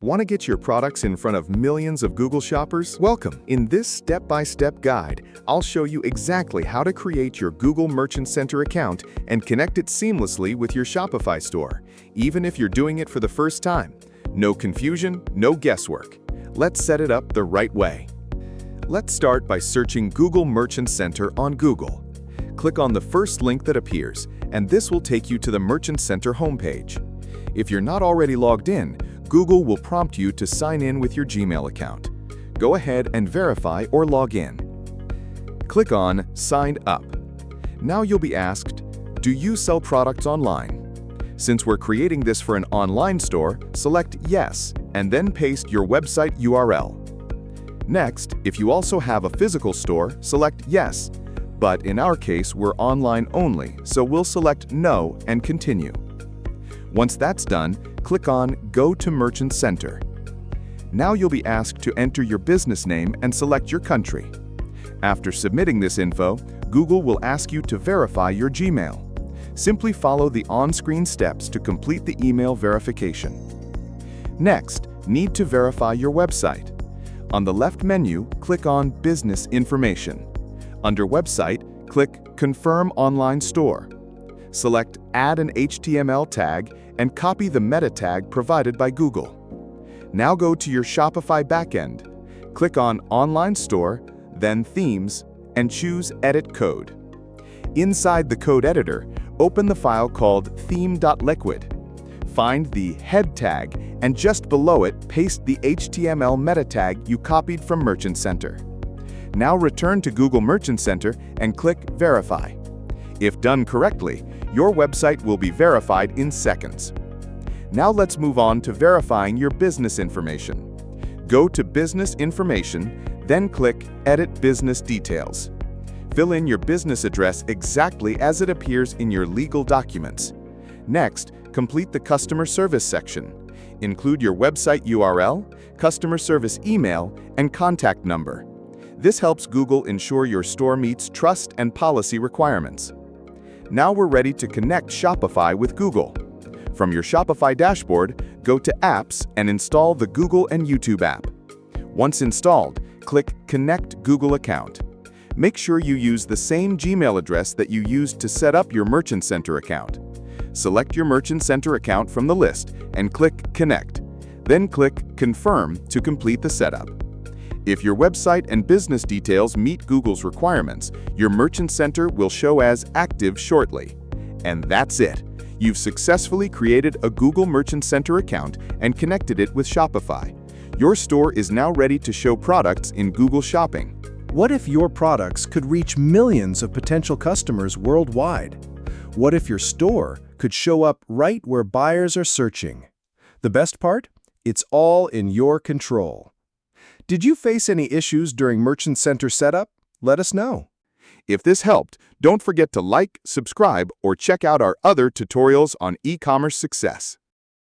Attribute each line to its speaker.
Speaker 1: Want to get your products in front of millions of Google shoppers? Welcome! In this step-by-step guide, I'll show you exactly how to create your Google Merchant Center account and connect it seamlessly with your Shopify store, even if you're doing it for the first time. No confusion, no guesswork. Let's set it up the right way. Let's start by searching Google Merchant Center on Google. Click on the first link that appears, and this will take you to the Merchant Center homepage. If you're not already logged in, Google will prompt you to sign in with your Gmail account. Go ahead and verify or log in. Click on Sign Up. Now you'll be asked, do you sell products online? Since we're creating this for an online store, select Yes, and then paste your website URL. Next, if you also have a physical store, select Yes, but in our case, we're online only, so we'll select No and continue. Once that's done, click on Go to Merchant Center. Now you'll be asked to enter your business name and select your country. After submitting this info, Google will ask you to verify your Gmail. Simply follow the on-screen steps to complete the email verification. Next, need to verify your website. On the left menu, click on Business Information. Under Website, click Confirm Online Store. Select Add an HTML tag and copy the meta tag provided by Google. Now go to your Shopify backend. Click on Online Store, then Themes, and choose Edit Code. Inside the code editor, open the file called theme.liquid. Find the head tag, and just below it, paste the HTML meta tag you copied from Merchant Center. Now return to Google Merchant Center and click Verify. If done correctly, your website will be verified in seconds. Now let's move on to verifying your business information. Go to Business Information, then click Edit Business Details. Fill in your business address exactly as it appears in your legal documents. Next, complete the Customer Service section. Include your website URL, customer service email, and contact number. This helps Google ensure your store meets trust and policy requirements. Now we're ready to connect Shopify with Google. From your Shopify dashboard, go to Apps and install the Google and YouTube app. Once installed, click Connect Google Account. Make sure you use the same Gmail address that you used to set up your Merchant Center account. Select your Merchant Center account from the list and click Connect. Then click Confirm to complete the setup. If your website and business details meet Google's requirements, your Merchant Center will show as active shortly. And that's it. You've successfully created a Google Merchant Center account and connected it with Shopify. Your store is now ready to show products in Google Shopping.
Speaker 2: What if your products could reach millions of potential customers worldwide? What if your store could show up right where buyers are searching? The best part? It's all in your control. Did you face any issues during Merchant Center setup? Let us know.
Speaker 1: If this helped, don't forget to like, subscribe, or check out our other tutorials on e-commerce success.